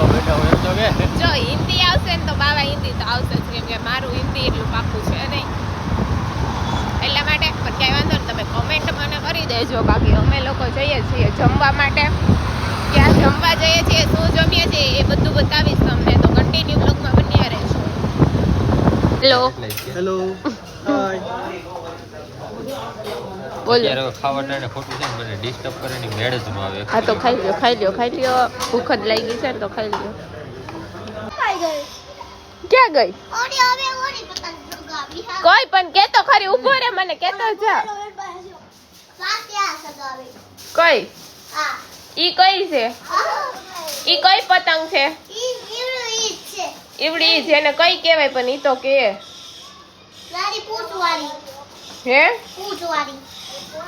જો હિન્દી આવશે ને તો બાવા હિન્દી તો આવશે જ, કેમ કે મારું હિન્દી એટલું પાકું છે નહીં, એટલા માટે. પણ ક્યાંય વાંધો નહીં, તમે કોમેન્ટ મને કરી દેજો. બાકી અમે લોકો જઈએ છીએ જમવા માટે. ક્યાં જમવા જઈએ છીએ, શું જમીએ છીએ, એ બધું બતાવીશ તમને, તો કન્ટિન્યુ બ્લોગમાં બન્યા રહેજો. Hello hello hi. બોલો. ખાવા ટાણે ખોટું છે ને મને ડિસ્ટર્બ કરવાની મેળ જ ન આવે. હા તો ખાઈ લ્યો. ભૂખ જ લાગી છે ને તો ખાઈ લ્યો. ક્યાં ગઈ? કોઈ પણ કેતો ખરી, ઉભો રે, મને કેતો જા. કઈ? ઈ કઈ છે? ઈ કઈ પતંગ છે? ઈવડી જેને કઈ કહેવાય, પણ ઈ તો કે હે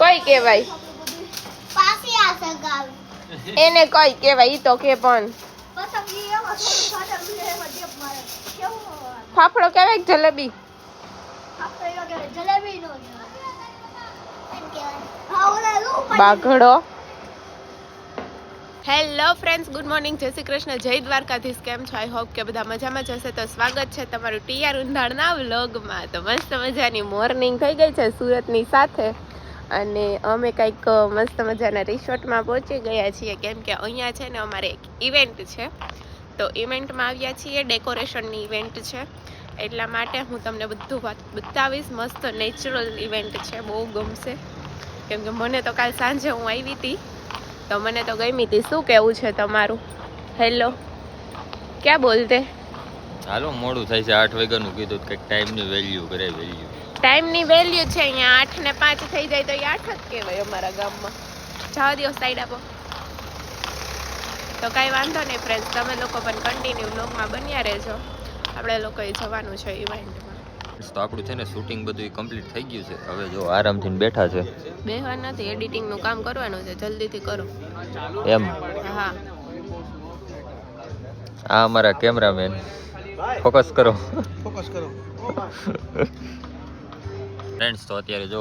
કઈ કહેવાય? એને કઈ કહેવાય ઈ તો કે. પણ ફાફડો કહેવાય કે જલેબી? બાઘડો. હેલો ફ્રેન્ડ્સ, ગુડ મોર્નિંગ, જય શ્રી કૃષ્ણ, જય દ્વારકાધીશ. કેમ છો? આઈ હોપ કે બધા મજામાં જ હશે. તો સ્વાગત છે તમારું ટીઆર ઉંધાણના વ્લોગમાં. તો મસ્ત મજાની મોર્નિંગ થઈ ગઈ છે સુરતની સાથે, અને અમે કંઈક મસ્ત મજાના રિસોર્ટમાં પહોંચી ગયા છીએ, કેમ કે અહીંયા છે ને અમારે એક ઇવેન્ટ છે. તો ઇવેન્ટમાં આવ્યા છીએ, ડેકોરેશનની ઇવેન્ટ છે, એટલા માટે હું તમને બધું વાત બતાવીશ. મસ્ત નેચરલ ઇવેન્ટ છે, બહુ ગમશે, કેમ કે મને તો કાલ સાંજે હું આવી હતી તો મને તો ગમી હતી. શું કેવું છે તમારું? હેલો, ક્યાં બોલતે? હાલો મોડું થાય છે, 8 વાગ્યાનું કીધું, કંઈક ટાઈમની વેલ્યુ કરે. ટાઈમની વેલ્યુ છે અહીંયા. 8 ને 5 થઈ જાય તો એ 8 જ કહેવાય અમારા ગામમાં. જવા દો, સાઈડ આપો. તો કાંઈ વાંધો નહીં ફ્રેન્ડ્સ, તમે લોકો પણ કન્ટિન્યુ બ્લોગમાં બન્યા રહેજો. આપણે લોકોએ જવાનું છે ઇવેન્ટમાં. તો આપણું છે ને શૂટિંગ બધું કમ્પ્લીટ થઈ ગયું છે. હવે જો આરામથી બેઠા છે. બેહવા નથી, એડિટિંગનું કામ કરવાનું છે, જલ્દીથી કરો. એમ? હા. આ અમારા કેમેરામેન, ફોકસ કરો. ફ્રેન્ડ્સ, તો અત્યારે જો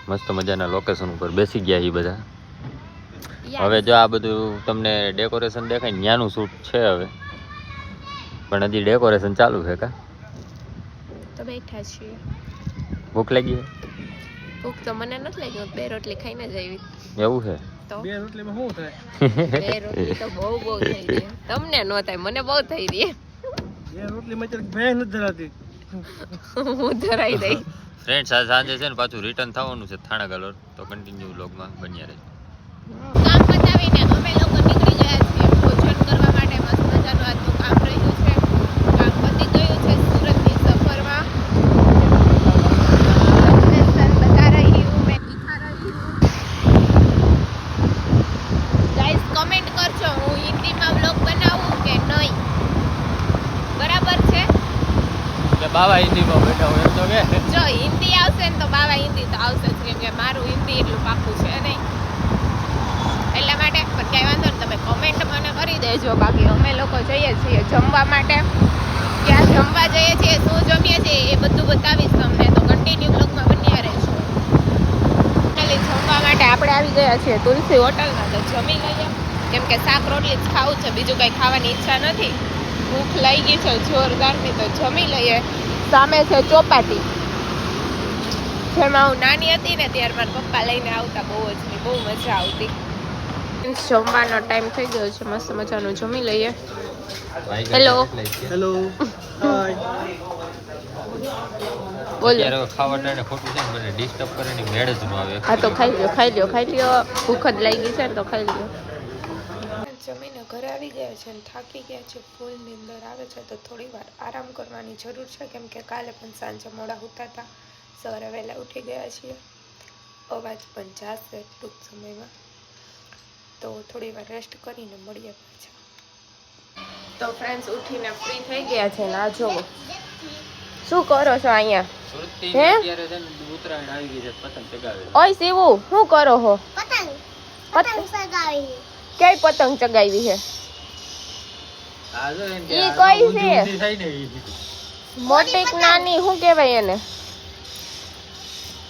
મસ્ત મજાના લોકેશન ઉપર બેસી ગયા છે બધા. હવે જો આ બધું તમને ડેકોરેશન દેખાય, ન્યાનું શૂટ છે હવે, પણ હજી ડેકોરેશન ચાલુ છે. કા તો બેઠા છીએ. ભૂખ લાગી? ભૂખ તો મને નથી લાગી, 2 રોટલી ખાઈને જ આવી. એવું છે? તો 2 રોટલીમાં શું થાય? 2 રોટલી તો બહુ થઈ રહી. તમને ન થાય, મને બહુ થઈ રહી. 2 રોટલીમાં અત્યારે ભેંસ નથી ધરાતી. હું ધરાઈ દઈ. ફ્રેન્ડ્સ, આ સાંજે છે ને પાછું રિટર્ન થવાનું છે થાણા ગાલોર, તો કન્ટિન્યુ વ્લોગમાં બન્યા રહેજો. કામ પતાવીને અમે લોકો નીકળી ગયા છીએ ભોજન કરવા માટે. મસ્ત મજાનું આજનું કામ રહ્યું છે, કામ પતી ગયું છે સુરતની સફરમાં. લોકેશન બતા રહી હું, મેં દિખા રહી હું. ગાઈસ કમેન્ટ કરજો, હું હિન્દીમાં વ્લોગ બનાવું કે નહીં? બરાબર છે કે બાવા હિન્દીમાં બેઠા હોય એમ તો કે? જો હિન્દી આવશે ને તો બાવા હિન્દી તો આવશે જ, કેમ કે મારું હિન્દી એટલું પાકું છે નહીં, એટલા માટે. પણ ક્યાંય વાંધો નહીં, તમે કોમેન્ટ મને કરી દેજો. બાકી અમે લોકો જઈએ છીએ જમવા માટે. ક્યાં જમવા જઈએ છીએ, શું જમીએ છીએ, એ બધું બતાવીશ તમને, તો કન્ટિન્યુ બ્લોગમાં બન્યા રહેજો. ખાલી જમવા માટે આપણે આવી ગયા છીએ તુલસી હોટલમાં, તો જમી લઈએ, કેમ કે શાક રોટલી જ ખાવું છે, બીજું કંઈ ખાવાની ઈચ્છા નથી. ભૂખ લાગી છે જોરદારની, તો જમી લઈએ. સામે છે ચોપાટી, જેમાં હું નાની હતી ને ત્યારે મારા પપ્પા લઈને આવતા, બહુ મજા આવતી. જમવાનો ટાઈમ થઈ ગયો છે, મસ્ત મજાનું જમી લઈએ. Hello hello hi. બોલો. અત્યારે ખાવા ટાણે ખોટું છે ને મને ડિસ્ટર્બ કરવાની મેળ જ ન આવે. હા તો ખાઈ લ્યો. ભૂખ જ લાગી છે ને તો ખાઈ લ્યો. જમીને ઘરે આવી ગયા છે ને થાકી ગયા છે, ફૂલ નીંદર આવે છે, તો થોડી વાર આરામ કરવાની જરૂર છે, કેમ કે કાલે પણ સાંજે મોડા સૂતા હતા, સવારે વહેલા ઉઠી ગયા છીએ. અવાજ પણ જાશે ટૂંક સમયમાં, તો થોડી વાર રેસ્ટ કરીને મળીએ પાછા. તો ફ્રેન્ડ્સ, ઉઠીને ફ્રી થઈ ગયા છે ને આ જોવો શું કરો છો અહીંયા? હે અત્યારે છે ને ઉત્તરાયણ આવી ગઈ છે, પતંગ ચગાવે. ઓય શિવુ, શું કરો છો? પતંગ ચગાવી. કઈ પતંગ ચગાવી છે? આ જો એમ કે ઈ આ કઈ ઊંધી છે? ઊંધી થાય ને ઈ. મોટી કે નાની, શું કહેવાય એને?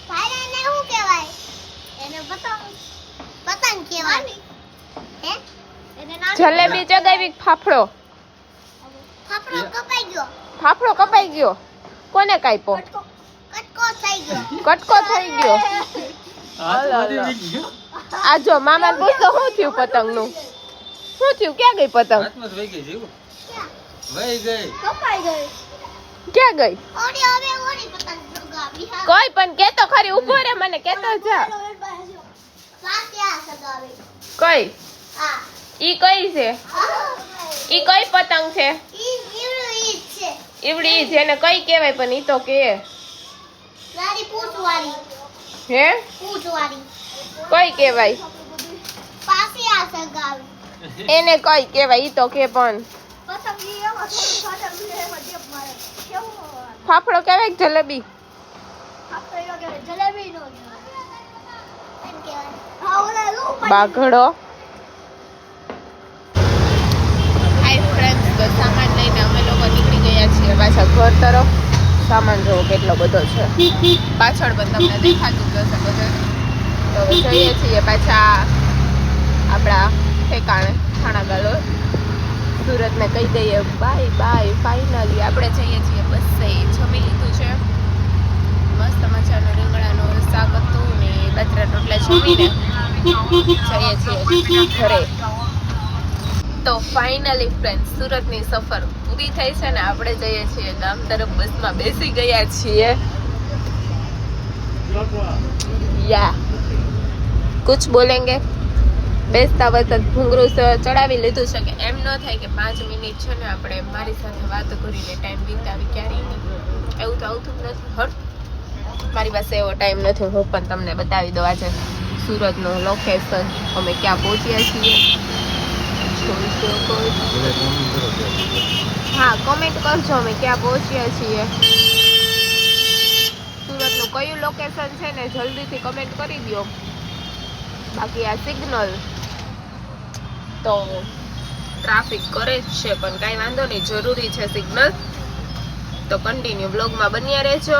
ભાઈ એને શું કહેવાય? એને પતંગ કહેવાય. હે? એને નાની જલેબી ચગાવી કે ફાફડો? ફાફડો કપાઈ ગયો. ફાફડો કપાઈ ગયો. કોને કાપ્યો? કટકો થઈ ગયો. કટકો થઈ ગયો. આ જો મામા પૂછતો શું થયું પતંગનું? શું થયું? ક્યાં ગઈ પતંગ? કપાઈ ગઈ. ક્યાં ગઈ? ઓડી હવે ઓડી પતંગ સગાવી. હા. કોઈ પણ કેતો ખરી, ઉભો રે, મને કેતો જા. પાસે આ સગાવી. કઈ? હા. ઈ કઈ છે? ઈ કઈ પતંગ છે? ઈ છે. ઈવડી જેને કઈ કહેવાય પણ ઈ તો કે નાની પૂછવાળી. હે પૂછવાળી. કઈ કહેવાય? પાસે આ સગાવી. એને કઈ કહેવાય ઈ તો કે પણ પતંગ એમાં થોડી ફાટક એમાં ડેપ મારે. કેવું? ફાફડો કહેવાય કે જલેબી? આપણે એનો કહેવાય જલેબી નો એમ કહેવાય. હા ઓલા લો બાઘડો. હાય ફ્રેન્ડ્સ, તો સામાન લઈને અમે લોકો નીકળી ગયા છીએ પાછા ઘર તરફ. સામાન જોવો કેટલો બધો છે, પાછળ પણ તમને દેખાતું જ હશે બધે. તો હવે જઈએ છીએ પાછા આપણા ઠેકાણે થાણાગાલો. સુરતને કહી દઈએ બાય બાય. ફાઇનલી આપણે જઈએ છીએ બસે. જમી લીધું છે, મસ્ત મજાનું રીંગણાનું શાક હતું ને બાજરા રોટલા જમીને જઈએ છીએ ઘરે. તો ફાઇનલી ફ્રેન્ડ, સુરતની સફર પૂરી થઈ છે ને આપણે જઈએ છીએ ગામ તરફ. બસમાં બેસી ગયા છીએ. યા કુછ બોલેંગે? બેસતા વખત ઘૂંઘરું ચડાવી લીધું છે કે એમ ન થાય કે 5 મિનિટ છે ને આપણે મારી સાથે વાત કરીને ટાઈમ વિતાવી, ક્યારેય નહીં. એવું તો આવતું જ નથી. હટ, મારી પાસે એવો ટાઈમ નથી. હું પણ તમને બતાવી દઉં આજે સુરતનું લોકેશન. અમે ક્યાં પહોંચ્યા છીએ. હા, કોમેન્ટ કરજો અમે ક્યાં પહોંચ્યા છીએ. સુરતનું કયું લોકેશન છે ને જલ્દીથી કમેન્ટ કરી દો. બાકી આ સિગ્નલ તો ટ્રાફિક કરે જ છે પણ કાંઈ વાંધો નહીં, જરૂરી છે સિગ્નલ. તો કન્ટિન્યુ બ્લોગમાં બન્યા રહેજો.